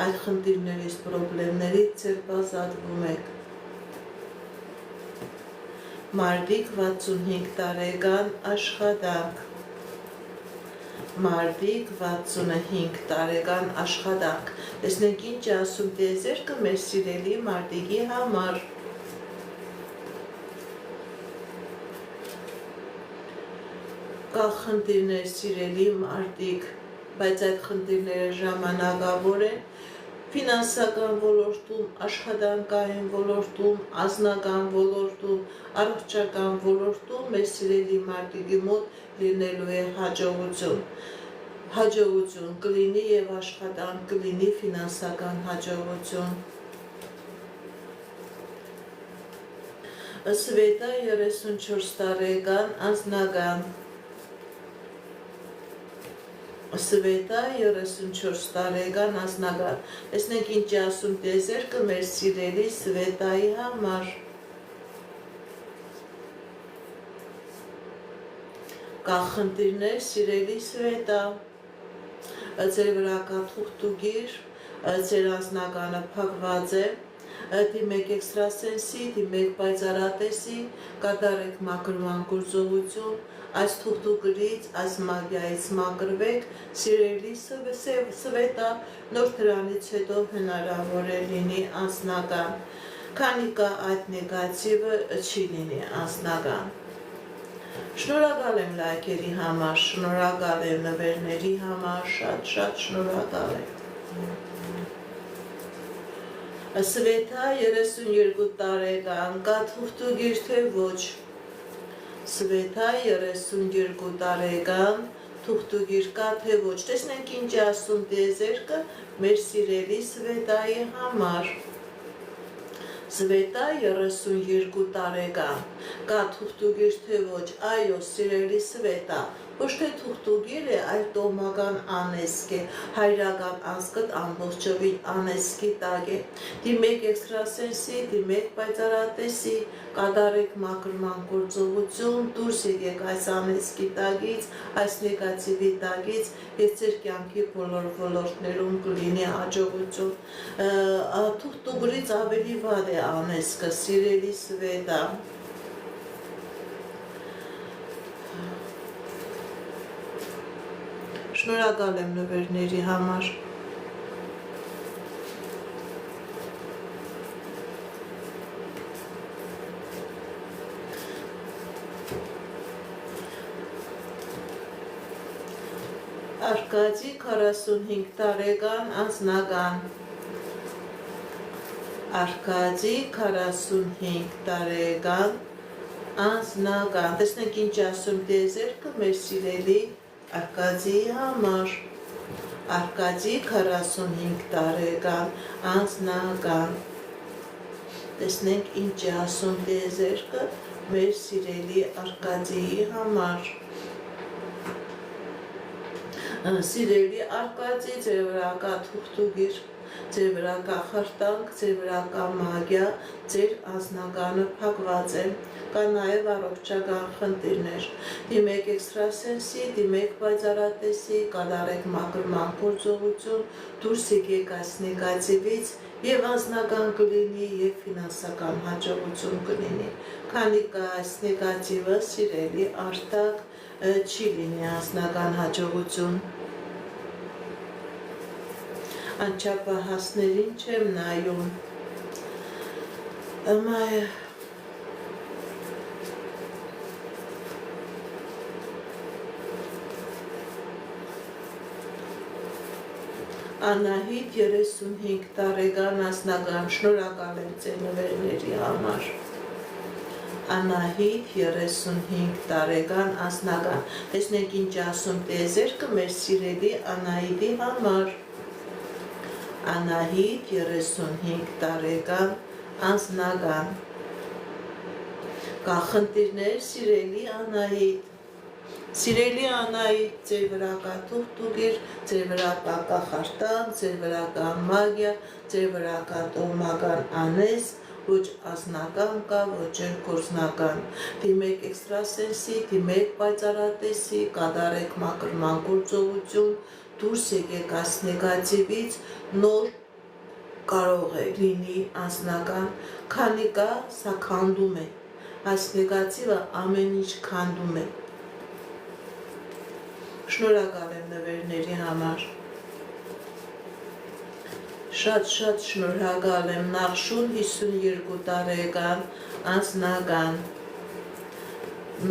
այդ խնդիրներից, պրոբլեմներից ձեր ազատվում եք։ Մարտիկ 65 տարեկան աշխատանք։ Մարտիկ 65 տարեկան աշխատանք։ Տեսնենք ինչ ասում տեզերքը մեր սիրելի մարտիկի համար։ Կա խնդիրներ սիրելի մարտիկ, բայց այդ խնդիրները ժամանակավոր են, ֆինանսական ոլորտում, աշխատանքային ոլորտում, անձնական ոլորտում, առողջական ոլորտում մեր սիրելի մարտիկի մոտ լինելու է հաջողություն։ Հաջողություն կլինի եւ աշխատանք կլինի ֆինանսական հաջողություն։ Սվետա 34 տարեկան անձնական։ Սվետա 34 տարեկան անձնական։ Տեսնենք ինչ ասում տեզերքը մեր սիրելի Սվետայի համար։ Կա խնդիրներ սիրելի Սվետա։ Ձեր վրա կա թուղթուգիր, ձեր անձնականը փակված է, դիմեք էքստրասենսի, դիմեք պայծառատեսի, կատարեք մաքրման գործողություն, այս թուղթուգրից, այս մագիայից մաքրվեք, սիրելի Սվետա, նոր դրանից հետո հնարավոր է լինի անձնական, քանի կա այդ նեգատիվը չի լինի անձնական։ Շնորհակալ եմ լայքերի համար, շնորհակալ եմ նվերների համար, շատ շնորհակալ եմ։ Սվետա 32 տարեկան, կա թուղթուգիր թե ոչ։ Սվետա 32 տարեկան, թուղթուգիր կա թե ոչ։ Տեսնենք ինչ ասում տեզերքը մեր սիրելի Սվետայի համար։ Սվետա 32 տարեկան, կա թուղթուգիր թե ոչ, այո սիրելի Սվետա, ոչ թե թուղթուգիր է, այլ տոհմական անեզք է, հայրական ազգդ ամբողջովին անեզքի տակ է, դիմեք էքստրասենսի, դիմեք պայծառատեսի, կատարեք մաքրման գործողություն, դուրս եկեք այս անեզքի տակից, այս նեգատիվի տակից, եւ ձեր կյանքի բոլոր ոլորտներում կլինի հաջողություն, թուղթուգրից ավելի վատ է անեզքը, սիրելի Սվետա։ Շնորհակալ եմ նվերների համար։ Արկադի 45 տարեկան անձնական Արկադի 45 տարեկան անձնական տեսնենք ինչ ասում դեզերքը մեր սիրելի Արկադիի համար Արկադի 45 տարեկան անձնական տեսնենք ինչ ասում դեզերքը մեր սիրելի Արկադիի համար Սիրելի Արկադի ձեր վրա կա թուղթուգիր, ձեր վրա կա խրտանք, ձեր վրա կա մագիա, ձեր անձնականը փակված է, կա նաև առողջական խնդիրներ, դիմեք էքստրասենսի, դիմեք պայծառատեսի, կատարեք մաքրման գործողություն, դուրս եկեք այս նեգատիվից եւ անձնական կլինի եւ ֆինանսական հաջողություն կլինի, քանի կա այս նեգատիվը սիրելի արտակ չի լինի անձնական հաջողություն անչափահասներին չեմ նայում Անահիտ 35 տարեկան անձնական շնորհակալ եմ ձեր նվերների համար Անահիտ 35 տարեկան անձնական տեսնենք ինչ ասում տեզերքը մեր սիրելի Անահիտի համար Անահիտ 35 տարեկան անձնական կա խնդիրներ սիրելի Անահիտ Սիրելի Անահիտ, ձեր վրա կա թուղթուգիր, ձեր վրա կա կախարտան, ձեր վրա կա մագիա, ձեր վրա կա տոհմական անես, ոչ ազնական կա, ոչ էլ գործնական։ Դիմեք էքստրասենսի, դիմեք պայծառատեսի, կատարեք մաքրման գործողություն, դուրս եկեք այս նեգատիվից, նոր կարող է լինի անձնական, քանի կա, սա քանդում է։ Այս նեգատիվը ամեն ինչ քանդում է։ Շնորհակալ եմ նվերների համար։ Շատ շնորհակալ եմ Նախշուն 52 տարեկան անձնական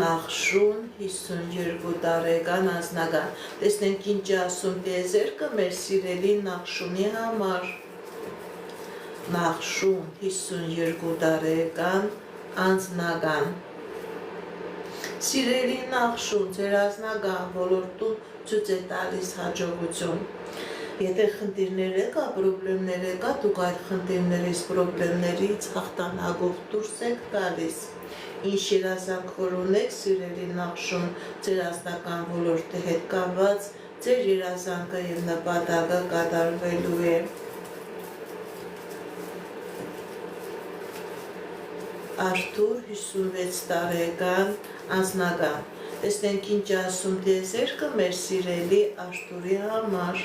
Նախշուն 52 տարեկան անձնական Տեսնենք ինչ ասում տեզերքը մեր սիրելի Նախշունի համար Նախշուն 52 տարեկան անձնական Սիրելի Նախշուն, ձեր անձնական ոլորտում ցույց է տալիս հաջողություն։ Եթե խնդիրներ կա, պրոբլեմներ կա, դուք այդ խնդիրներից, պրոբլեմներից հաղթանակով դուրս եք գալիս։ Ինչ երազանք որ ունեք, սիրելի Նախշուն, ձեր անձնական ոլորտի հետ կապված, ձեր երազանքը եւ նպատակը կատարվելու է։ Արթուր 56 տարեկան անձնական Տեսնենք ինչ ասում տեզերքը մեր սիրելի Արթուրի համար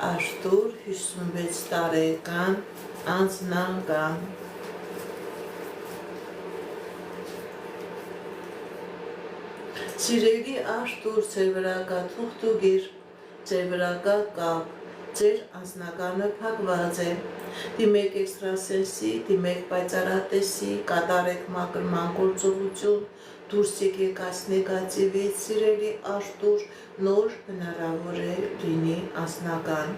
Արթուր 56 տարեկան անձնական Սիրելի Արթուր, ձեր վրա կա թուղթուգիր, ձեր վրա կա կապ Ձեր անձնականը փակված է, դիմեք էքստրասենսի, դիմեք պայծառատեսի, կատարեք մաքրման գործողություն, դուրս եկեք այս նեգատիվից, սիրելի Արթուր, նոր հնարավոր է լինի անձնական։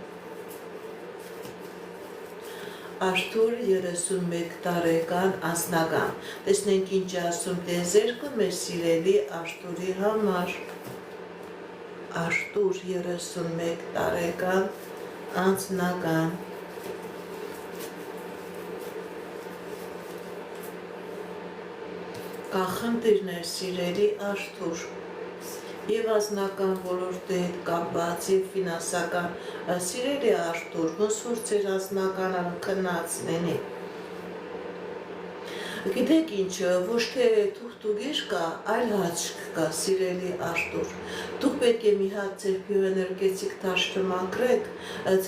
Արթուր 31 տարեկան անձնական, տեսնենք ինչ ասում տեզերքը մեր սիրելի Արթուրի համար։ Արթուր 31 տարեկան անձնական Կա խնդիրներ սիրելի Արթուր եւ անձնական ոլորտի հետ կապված եւ ֆինանսական սիրելի Արթուր ոնց որ ձեր անձնականը քնած լինի Գիտեք ինչ, ոչ թե թուղթուգիր կա, այլ հաճք կա, սիրելի Արթուր։ Դուք պետք է մի հատ ձեր բիոէներգետիկ դաշտը մաքրեք,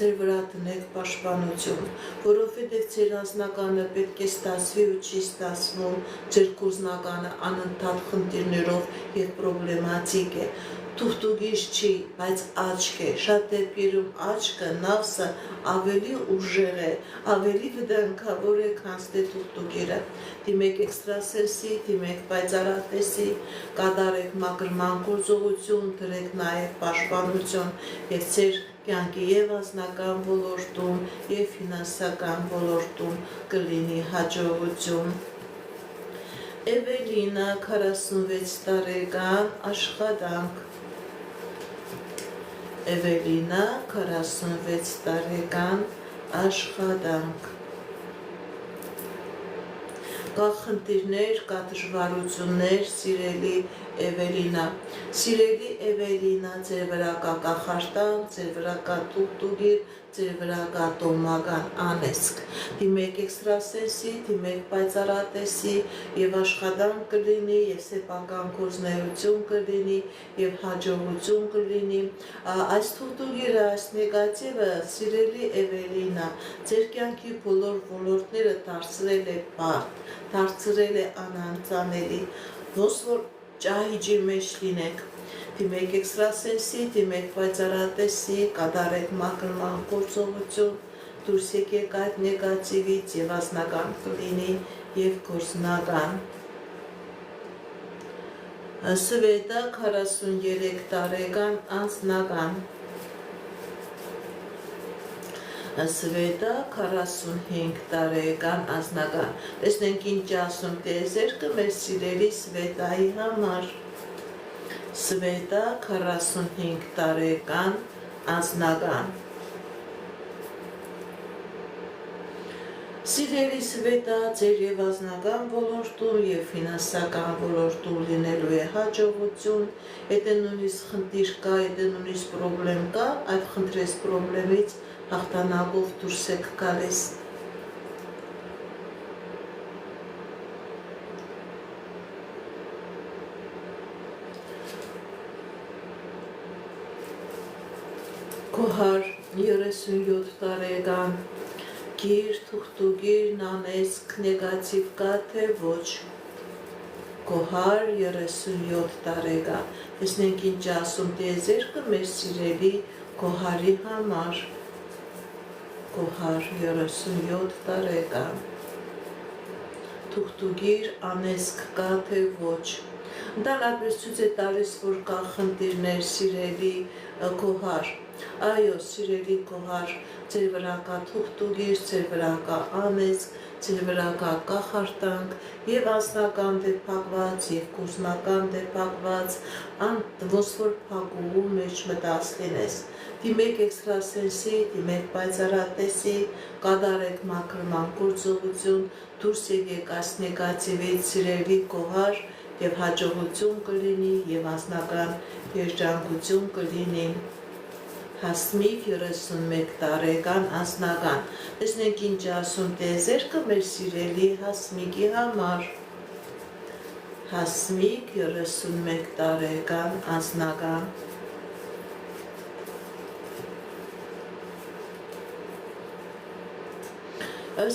ձեր վրա տնեք պաշտպանություն, որովհետև ձեր անձնականը պետք է ստացվի ու չի ստացվում, ձեր գործնականը անընդհատ խնդիրներով եւ պրոբլեմատիկ է։ թուղթուգիշ չի, բայց աչք է, շատ դեպքերում աչքը, նավսը ավելի ուժեղ է, ավելի վտանգավոր է, քան թե թուղթուգիրը։ Դիմեք էքստրասենսի, դիմեք պայծառատեսի, կատարեք մաքրման գործողություն, դրեք նաև պաշտպանություն եւ ձեր կյանքի եւ անձնական ոլորտում եւ ֆինանսական ոլորտում կլինի հաջողություն։ Էվելինա 46 տարեկան աշխատանք Էվելինա 46 տարեկան աշխատանք Կա խնդիրներ, կա դժվարություններ, սիրելի Էվելինա։ Սիրելի Էվելինա, ձեր վրա կա կախարդանք, ձեր վրա կա թուղթուգիր, ձեր վրա կա տոմական անեծք։ Դիմեք էքստրասենսի, դիմեք պայծառատեսի եւ աշխատանք կլինի, եւ սեփական գործունեություն կլինի, եւ հաջողություն կլինի։ Այս թուղթուգիրը, այս նեգատիվը, սիրելի Էվելինա, ձեր կյանքի բոլոր ոլորտները դարձրել է բարդ, դարձրել է անանցանելի, ոնց որ ճահիճի մեջ լինեք։ Դիմեք էքստրասենսի, դիմեք պայծառատեսի, կատարեք մաքրման գործողություն, դուրս եկեք այդ նեգատիվից եւ անձնական կլինի եւ գործնական։ Սվետա 43 տարեկան անձնական Սվետա 45 տարեկան անձնական։ Տեսնենք ինչ ասում տիեզերքը մեր սիրելի Սվետայի համար։ Սվետա 45 տարեկան անձնական։ Սիրելի Սվետա, ձեր եւ անձնական ոլորտում եւ ֆինանսական ոլորտում լինելու է հաջողություն, եթե նույնիսկ խնդիր կա, եթե նույնիսկ պրոբլեմ կա, այդ խնդրես պրոբլեմից հաղթանակով դուրս եք գալիս։ Կոհար 37 տարեկան գիր, թուղթուգիր, նանեսք, նեգատիվ կա թե ոչ։ Կոհար 37 տարեկան։ Տեսնենք ինչ ասում տիեզերքը մեր սիրելի Կոհարի համար։ Կոհար 37 տարեկան։ Թուղթուգիր, անեսք կա թե ոչ։ Ընդհանրապես ցույց է տալիս, որ կա խնդիրներ, սիրելի Կոհար։ Այո, սիրելի Կոհար, ձեր վրա կա թուղթուգիր, ձեր վրա կա անեսք, ձեր վրա կա կախարդանք եւ անձնական դեպակված եւ կուսնական դեպակված, ոնց որ փակուղու մեջ մտած լինես։ Դիմեք էքստրասենսի, դիմեք պայծառատեսի, կատարեք մաքրման գործողություն, դուրս եկեք այս նեգատիվից, սիրելի Կոհար, եւ հաջողություն կլինի եւ անձնական երջանկություն կլինի։ Հասմիկ 31 տարեկան անձնական։ Տեսնենք ինչ ասում տիեզերքը մեր սիրելի Հասմիկի համար։ Հասմիկ 31 տարեկան անձնական։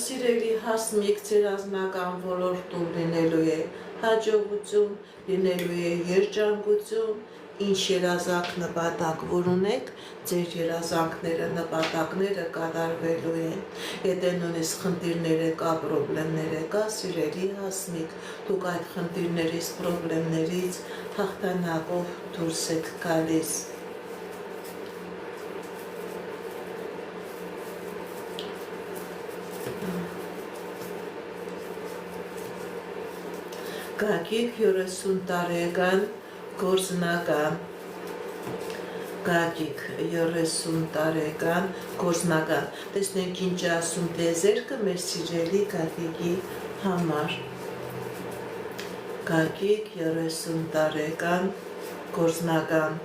Սիրելի Հասմիկ, ձեր անձնական ոլորտում լինելու է հաջողություն, լինելու է երջանկություն, ինչ երազանք նպատակ որ ունեք, ձեր երազանքները, նպատակները կատարվելու են։ Եթե նույնիսկ խնդիրներ կա, պրոբլեմներ կա, սիրելի Հասմիկ, դուք այդ խնդիրներից, պրոբլեմներից հաղթանակով դուրս եք գալիս։ Գագիկ 30 տարեկան գործնական։ Գագիկ 30 տարեկան գործնական։ Տեսնենք ինչ ասում տիեզերքը մեր սիրելի Գագիկի համար։ Գագիկ 30 տարեկան գործնական։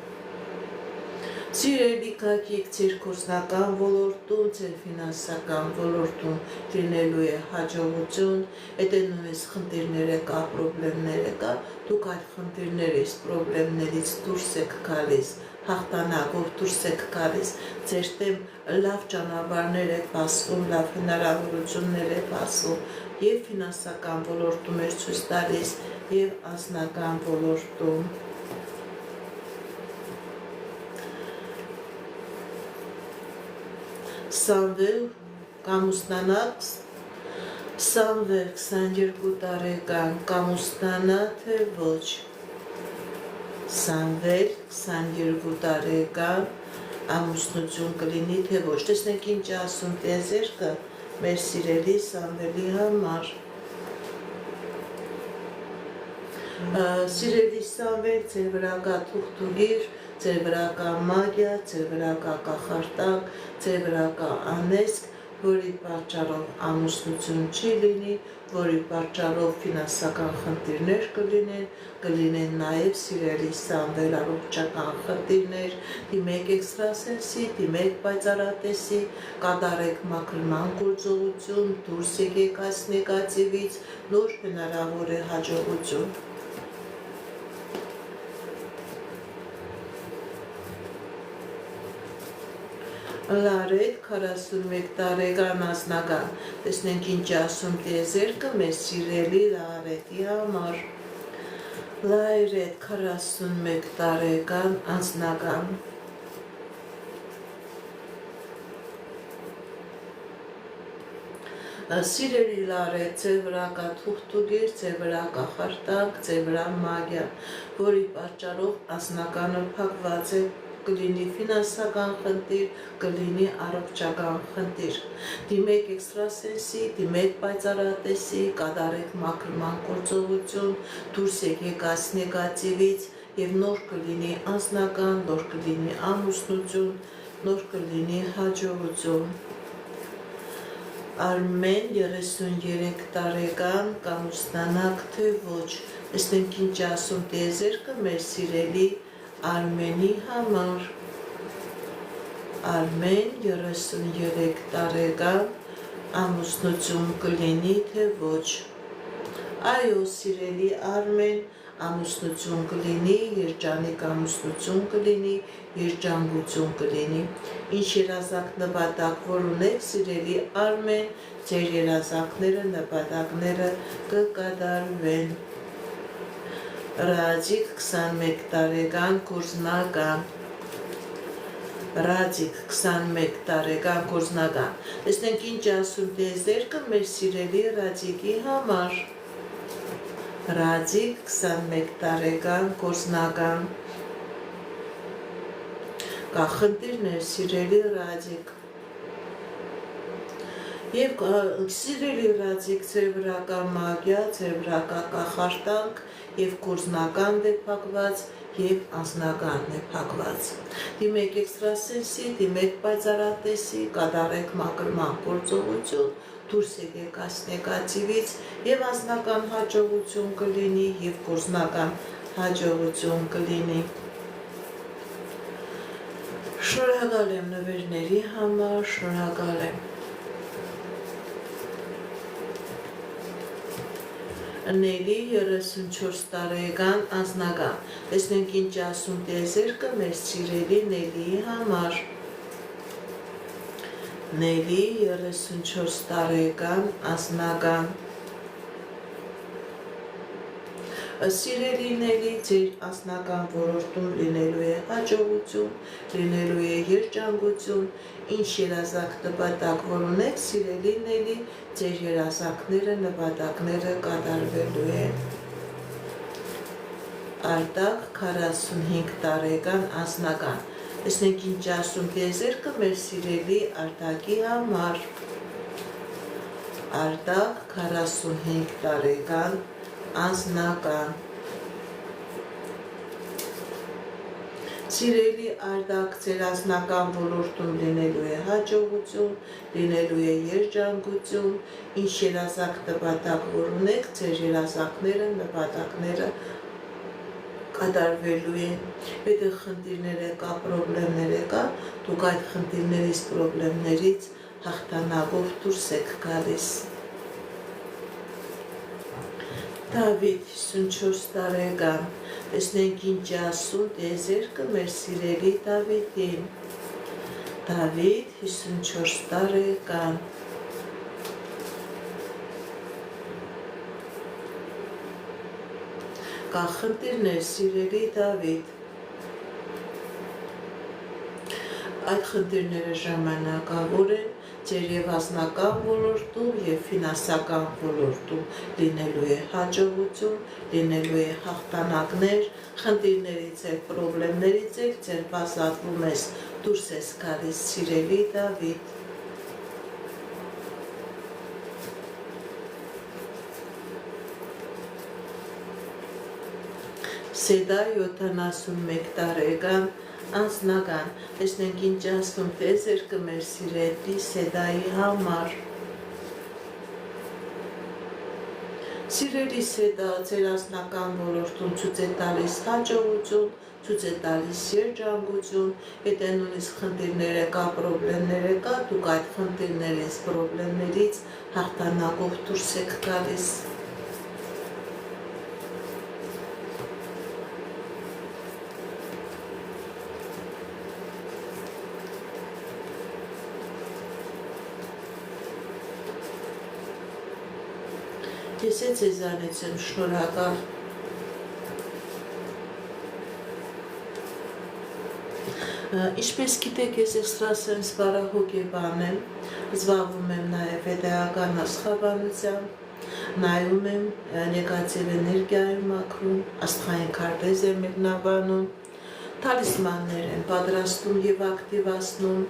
Սիրելի Գագիկ, ձեր գործնական ոլորտում, ձեր ֆինանսական ոլորտում լինելու է հաջողություն, եթե նույնիսկ խնդիրներ կա, պրոբլեմներ կա, դուք այդ խնդիրներից, պրոբլեմներից դուրս եք գալիս, հաղթանակով դուրս եք գալիս, ձեր դեմ լավ ճանապարհներ եք բացվում, լավ հնարավորություններ եք բացվում, եւ ֆինանսական ոլորտում եք ցույց տալիս, եւ անձնական ոլորտում։ Սամվել կամուստանաց Սամվել 22 տարեկան կամուստանա թե ոչ Սամվել 22 տարեկան ամուսնություն կլինի թե ոչ տեսնենք ինչ ասում տիեզերքը մեր սիրելի Սամվելի համար սիրելի Սամվել ձեր վրա կա թուղթուգիր ձեր վրա կա մագիա ձեր վրա կա կախարդակ ձեր վրա կա անեծք որի պատճառով ամուսնություն չի լինի, որի պատճառով ֆինանսական խնդիրներ կլինեն նաև սիրելի Սամվել առողջական խնդիրներ, դիմեք էքստրասենսի, դիմեք պայծառատեսի, կատարեք մաքրման գործողություն, դուրս եկեք այս նեգատիվից, նոր հնարավոր է հաջողություն։ Լարետ 41 տարեկան անձնական, տեսնենք ինչ ասում տիեզերքը մեր սիրելի Լարետի համար։ Լարետ 41 տարեկան անձնական։ Սիրելի Լարետ, ձեր վրա կա թուղթուգիր, ձեր վրա կա կախարդակ, ձեր վրա մագիա, որի պատճառով անձնականը փակված է կլինի ֆինանսական խնդիր, կլինի առողջական խնդիր։ Դիմեք էքստրասենսի, դիմեք պայծառատեսի, կատարեք մաքրման գործողություն, դուրս եկեք այս նեգատիվից եւ նոր կլինի անձնական, նոր կլինի ամուսնություն, նոր կլինի հաջողություն։ Արմեն 33 տարեկան կամուստանաք թե ոչ։ Տեսնենք ինչ ասում տիեզերքը մեր սիրելի Արմենի համար Արմեն 33 տարեկան ամուսնություն կլինի թե ոչ Այո սիրելի Արմեն ամուսնություն կլինի երջանիկ ամուսնություն կլինի երջանկություն կլինի ինչ երազանք նպատակ որ ունեք սիրելի Արմեն ձեր երազանքները նպատակները կկատարվեն Ռադիկ 21 տարեկան կորզնական Ռադիկ 21 տարեկան կորզնական Տեսնենք ինչ ասում տիեզերքը մեր սիրելի Ռադիկի համար Ռադիկ 21 տարեկան կորզնական Կա խնդիրներ սիրելի Ռադիկ Եվ սիրելի Ռադիկ ձեր վրա կա մագիա, ձեր վրա կա կախարդանք եւ կորզնական է փակված եւ անձնականն է փակված։ Դիմեք էքստրասենսի, դիմեք պայծառատեսի, կատարեք մաքրման գործողություն, դուրս եկեք այս նեգատիվից եւ անձնական հաջողություն կլինի եւ կորզնական հաջողություն կլինի։ Շնորհակալ եմ նվերների համար, շնորհակալ եմ։ Նելի 34 տարեկան անձնական, տեսնենք ինչ ասում տիեզերքը մեր սիրելի Նելիի համար։ Նելի 34 տարեկան անձնական։ Սիրելի Նելի, ձեր անձնական ոլորտում լինելու է հաջողություն, լինելու է երջանկություն, ինչ երազանք նպատակ որ ունեք, սիրելի Նելի, ձեր երազանքները, նպատակները կատարվելու են։ Արտակ 45 տարեկան անձնական, տեսնենք ինչ ասում տիեզերքը մեր սիրելի Արտակի համար։ Արտակ 45 տարեկան անձնական Սիրելի Արտակ ձեր անձնական ոլորտում լինելու է հաջողություն, լինելու է երջանկություն, ինչ երազանք նպատակ որ ունեք, ձեր երազանքները, նպատակները կատարվելու են։ Եթե խնդիրներ կա, պրոբլեմներ կա, դուք այդ խնդիրներից, պրոբլեմներից հաղթանակով դուրս եք գալիս։ Դավիթ 54 տարեկան, տեսնենք ինչ ասում տիեզերքը մեր սիրելի Դավիթին։ Դավիթ 54 տարեկան։ Կա խնդիրներ սիրելի Դավիթ։ Այդ խնդիրները ժամանակավոր են ձեր եւ անձնական ոլորտում եւ ֆինանսական ոլորտում լինելու է հաջողություն, լինելու է հաղթանակներ, խնդիրներից եւ խնդիրներից ձեր բացատրում ես դուրս ես գալիս սիրելի Դավիթ։ Սեդա 71 տարեկան անձնական, տեսնենք ինչ ասում տեզերքը մեր սիրելի Սեդայի համար։ Սիրելի Սեդա, ձեր անձնական ոլորտում ցույց է տալիս հաջողություն, ցույց է տալիս երջանկություն, եթե նույնիսկ խնդիրները կա, պրոբլեմները կա, դուք այդ խնդիրներից, պրոբլեմներից հաղթանակով դուրս եք գալիս։ Ես է ձեզանից եմ շնորհակալ։ Ինչպես գիտեք, ես էքստրասենս բարահոգեբան եմ, զբաղվում եմ նաև վեդայական աստղաբանությամբ, նայում եմ նեգատիվ էներգիայում մաքրում, աստղային քարտեզ եմ մեկնաբանում, թալիսմաններ եմ պատրաստում եւ ակտիվացնում։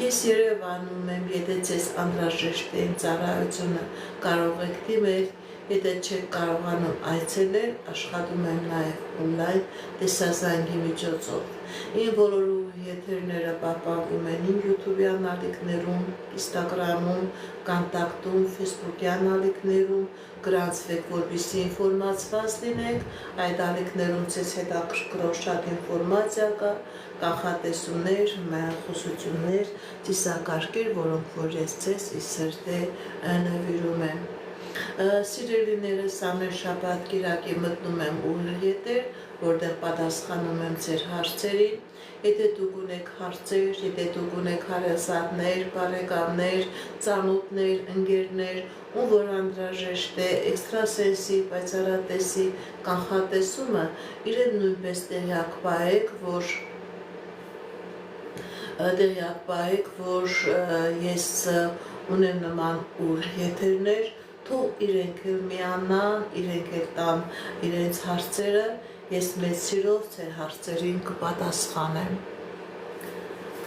Ես Երևանում եմ, եթե ձեզ անհրաժեշտ է իմ ծառայությունը, կարող եք դիմել, եթե չեք կարողանում այցելել, աշխատում եմ նաև օնլայն տեսազանգի միջոցով։ Իմ բոլոր եթերները պահպանվում են իմ YouTube-յան ալիքներում, Instagram-ում, Կոնտակտում, Facebook-յան ալիքներում, գրանցվեք, որպեսզի ինֆորմացված լինեք, այդ ալիքներում ձեզ հետաքրքրող շատ ինֆորմացիա կա, կանխատեսումներ, խոսություններ, ծիսակարգեր, որոնք որ ես ձեզ ի սրտե նվիրում եմ։ Սիրելիներս, ամեն շաբաթ կիրակի մտնում եմ ուղիղ եթեր, որտեղ պատասխանում եմ ձեր հարցերին։ Եթե դուք ունեք հարցեր, եթե դուք ունեք հարազատներ, բարեկամներ, ծանոթներ, ընկերներ, ում որ անհրաժեշտ է էքստրասենսի, պայծառատեսի կանխատեսումը, իրեն նույնպես տեղյակ պահեք, որ ես ունեմ նման ուղիղ եթերներ, թող իրենք էլ միանան, իրենք էլ տան իրենց հարցերը, ես մեծ սիրով ձեր հարցերին կպատասխանեմ։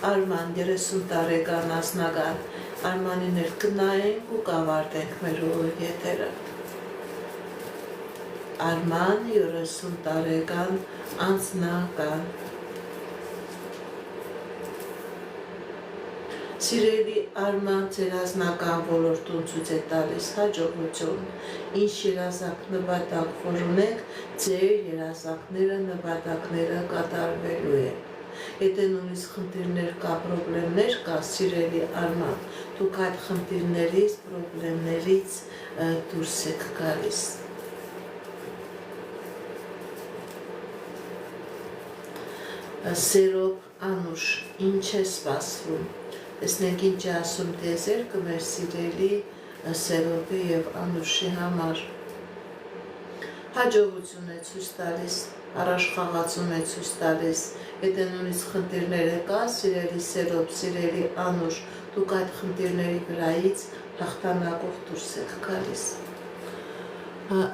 Արման 30 տարեկան անձնական, Արմանին էլ կնայենք ու կավարտենք մեր ուղիղ եթերը։ Արման 30 տարեկան անձնական։ Սիրելի Արման, ձեր անձնական ոլորտում ցույց է տալիս հաջողություն, ինչ երազանք նպատակ որ ունեք, ձեր երազանքները, նպատակները կատարվելու են։ Եթե նույնիսկ խնդիրներ կա, պրոբլեմներ կա, սիրելի Արման, դուք այդ խնդիրներից, պրոբլեմներից դուրս եք գալիս։ Սերոբ Անուշ, ինչ է սպասվում։ Տեսնենք ինչ է ասում տեզերքը մեր սիրելի Սերոբի եւ Անուշի համար։ Հաջողություն է ցույց տալիս, առաջխաղացում է ցույց տալիս, եթե նույնիսկ խնդիրները կա, սիրելի Սերոբ, սիրելի Անուշ, դուք այդ խնդիրների վրայից հաղթանակով դուրս եք գալիս։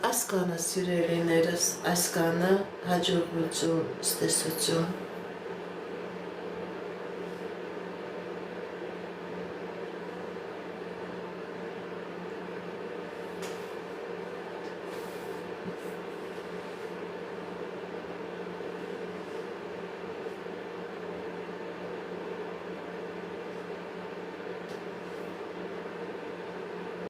Այս կանը սիրելիներս, այս կանը հաջողություն, ստեսություն։